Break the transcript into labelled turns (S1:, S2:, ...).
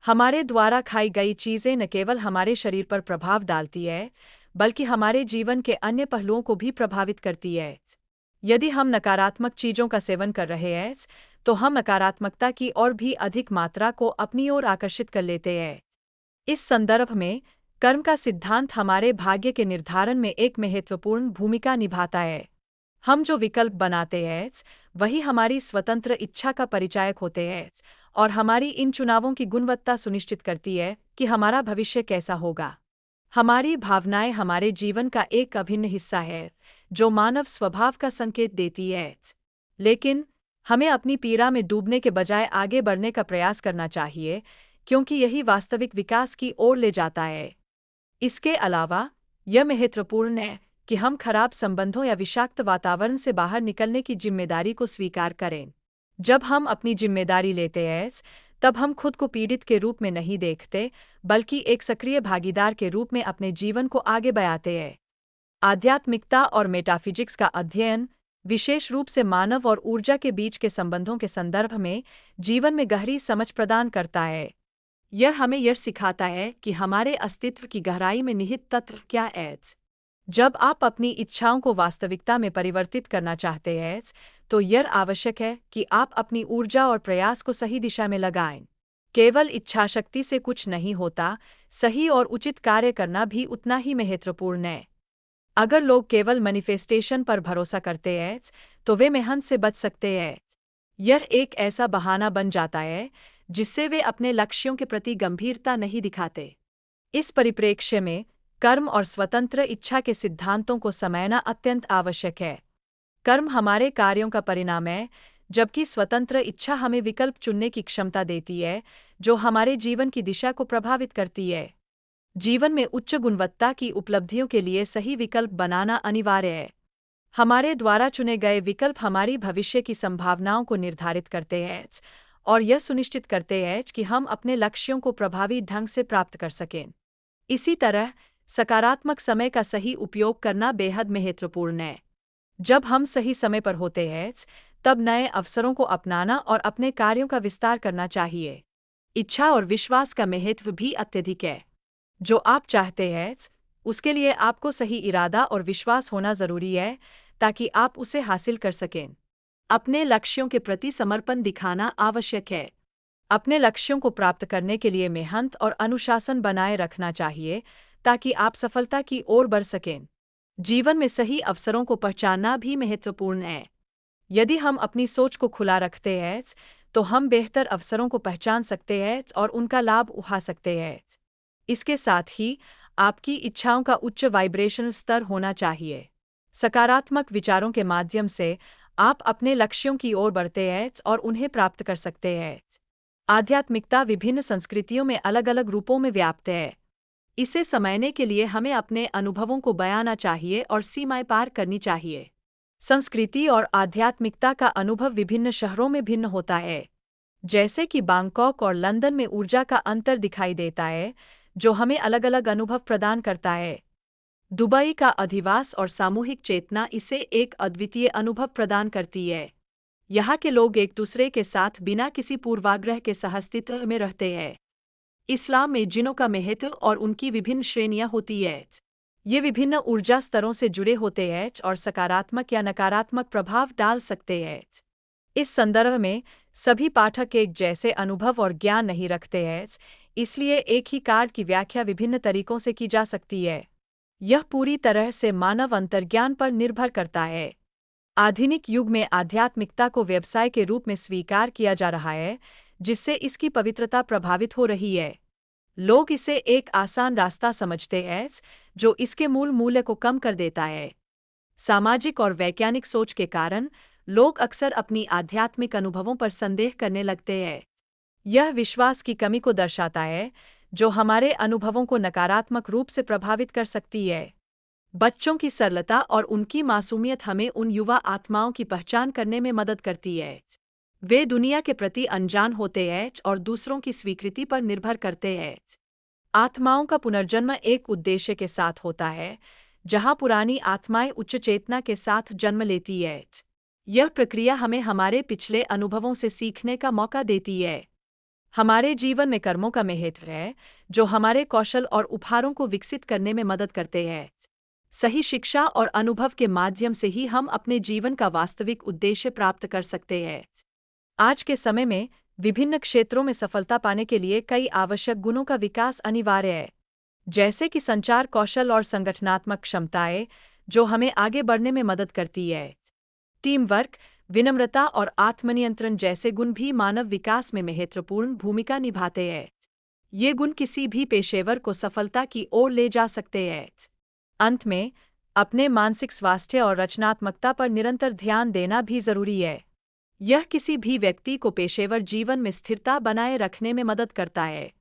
S1: हमारे द्वारा खाई गई चीजें न केवल हमारे शरीर पर प्रभाव डालती है, बल्कि हमारे जीवन के अन्य पहलुओं को भी प्रभावित करती है। यदि हम नकारात्मक चीजों का सेवन कर रहे हैं, तो हम नकारात्मकता की और भी अधिक मात्रा को अपनी ओर आकर्षित कर लेते हैं। इस संदर्भ में कर्म का सिद्धांत हमारे भाग्य के निर्धारण में एक महत्वपूर्ण भूमिका निभाता है। हम जो विकल्प बनाते हैं, वही हमारी स्वतंत्र इच्छा का परिचायक होते हैं, और हमारी इन चुनावों की गुणवत्ता सुनिश्चित करती है कि हमारा भविष्य कैसा होगा। हमारी भावनाएं हमारे जीवन का एक अभिन्न हिस्सा है, जो मानव स्वभाव का संकेत देती है। लेकिन हमें अपनी पीड़ा में डूबने के बजाय आगे बढ़ने का प्रयास करना चाहिए, क्योंकि यही वास्तविक विकास की ओर ले जाता है। इसके अलावा यह महत्वपूर्ण है कि हम खराब संबंधों या विषाक्त वातावरण से बाहर निकलने की जिम्मेदारी को स्वीकार करें। जब हम अपनी जिम्मेदारी लेते हैं, तब हम खुद को पीड़ित के रूप में नहीं देखते, बल्कि एक सक्रिय भागीदार के रूप में अपने जीवन को आगे बढ़ाते हैं। आध्यात्मिकता और मेटाफिजिक्स का अध्ययन, विशेष रूप से मानव और ऊर्जा के बीच के संबंधों के संदर्भ में, जीवन में गहरी समझ प्रदान करता है। यह हमें यह सिखाता है कि हमारे अस्तित्व की गहराई में निहित तत्व क्या है। जब आप अपनी इच्छाओं को वास्तविकता में परिवर्तित करना चाहते हैं, तो यह आवश्यक है कि आप अपनी ऊर्जा और प्रयास को सही दिशा में लगाएं। केवल इच्छाशक्ति से कुछ नहीं होता, सही और उचित कार्य करना भी उतना ही महत्वपूर्ण है। अगर लोग केवल मैनिफेस्टेशन पर भरोसा करते हैं, तो वे मेहनत से बच सकते हैं। यह एक ऐसा बहाना बन जाता है जिससे वे अपने लक्ष्यों के प्रति गंभीरता नहीं दिखाते। इस परिप्रेक्ष्य में कर्म और स्वतंत्र इच्छा के सिद्धांतों को समझना अत्यंत आवश्यक है। कर्म हमारे कार्यों का परिणाम है, जबकि स्वतंत्र इच्छा हमें विकल्प चुनने की क्षमता देती है, जो हमारे जीवन की दिशा को प्रभावित करती है। जीवन में उच्च गुणवत्ता की उपलब्धियों के लिए सही विकल्प बनाना अनिवार्य है। हमारे द्वारा चुने गए विकल्प हमारी भविष्य की संभावनाओं को निर्धारित करते हैं और यह सुनिश्चित करते हैं कि हम अपने लक्ष्यों को प्रभावी ढंग से प्राप्त कर सकें। इसी तरह सकारात्मक समय का सही उपयोग करना बेहद महत्वपूर्ण है। जब हम सही समय पर होते हैं, तब नए अवसरों को अपनाना और अपने कार्यों का विस्तार करना चाहिए। इच्छा और विश्वास का महत्व भी अत्यधिक है। जो आप चाहते हैं, उसके लिए आपको सही इरादा और विश्वास होना जरूरी है, ताकि आप उसे हासिल कर सकें। अपने लक्ष्यों के प्रति समर्पण दिखाना आवश्यक है। अपने लक्ष्यों को प्राप्त करने के लिए मेहनत और अनुशासन बनाए रखना चाहिए, ताकि आप सफलता की ओर बढ़ सकें। जीवन में सही अवसरों को पहचानना भी महत्वपूर्ण है। यदि हम अपनी सोच को खुला रखते हैं, तो हम बेहतर अवसरों को पहचान सकते हैं और उनका लाभ उठा सकते हैं। इसके साथ ही आपकी इच्छाओं का उच्च वाइब्रेशनल स्तर होना चाहिए। सकारात्मक विचारों के माध्यम से आप अपने लक्ष्यों की ओर बढ़ते हैं और उन्हें प्राप्त कर सकते हैं। आध्यात्मिकता विभिन्न संस्कृतियों में अलग अलग रूपों में व्याप्त है। इसे समझने के लिए हमें अपने अनुभवों को बयाना चाहिए और सीमाएं पार करनी चाहिए। संस्कृति और आध्यात्मिकता का अनुभव विभिन्न शहरों में भिन्न होता है। जैसे कि बैंकॉक और लंदन में ऊर्जा का अंतर दिखाई देता है, जो हमें अलग अलग अनुभव प्रदान करता है। दुबई का अधिवास और सामूहिक चेतना इसे एक अद्वितीय अनुभव प्रदान करती है। यहाँ के लोग एक दूसरे के साथ बिना किसी पूर्वाग्रह के सहअस्तित्व में रहते हैं। इस्लाम में जिनों का महत्व और उनकी विभिन्न श्रेणियां होती है। ये विभिन्न ऊर्जा स्तरों से जुड़े होते हैं और सकारात्मक या नकारात्मक प्रभाव डाल सकते हैं। इस संदर्भ में सभी पाठक एक जैसे अनुभव और ज्ञान नहीं रखते हैं, इसलिए एक ही कार्ड की व्याख्या विभिन्न तरीकों से की जा सकती है। यह पूरी तरह से मानव अंतर्ज्ञान पर निर्भर करता है। आधुनिक युग में आध्यात्मिकता को व्यवसाय के रूप में स्वीकार किया जा रहा है, जिससे इसकी पवित्रता प्रभावित हो रही है। लोग इसे एक आसान रास्ता समझते हैं, जो इसके मूल मूल्य को कम कर देता है। सामाजिक और वैज्ञानिक सोच के कारण लोग अक्सर अपनी आध्यात्मिक अनुभवों पर संदेह करने लगते हैं। यह विश्वास की कमी को दर्शाता है, जो हमारे अनुभवों को नकारात्मक रूप से प्रभावित कर सकती है। बच्चों की सरलता और उनकी मासूमियत हमें उन युवा आत्माओं की पहचान करने में मदद करती है। वे दुनिया के प्रति अनजान होते हैं और दूसरों की स्वीकृति पर निर्भर करते हैं। आत्माओं का पुनर्जन्म एक उद्देश्य के साथ होता है, जहां पुरानी आत्माएं उच्च चेतना के साथ जन्म लेती है। यह प्रक्रिया हमें हमारे पिछले अनुभवों से सीखने का मौका देती है। हमारे जीवन में कर्मों का महत्व है, जो हमारे कौशल और उपहारों को विकसित करने में मदद करते हैं। सही शिक्षा और अनुभव के माध्यम से ही हम अपने जीवन का वास्तविक उद्देश्य प्राप्त कर सकते हैं। आज के समय में विभिन्न क्षेत्रों में सफलता पाने के लिए कई आवश्यक गुणों का विकास अनिवार्य है, जैसे कि संचार कौशल और संगठनात्मक क्षमताएं, जो हमें आगे बढ़ने में मदद करती है। टीम वर्क, विनम्रता और आत्मनियंत्रण जैसे गुण भी मानव विकास में महत्वपूर्ण भूमिका निभाते हैं। ये गुण किसी भी पेशेवर को सफलता की ओर ले जा सकते हैं। अंत में, अपने मानसिक स्वास्थ्य और रचनात्मकता पर निरंतर ध्यान देना भी जरूरी है। यह किसी भी व्यक्ति को पेशेवर जीवन में स्थिरता बनाए रखने में मदद करता है।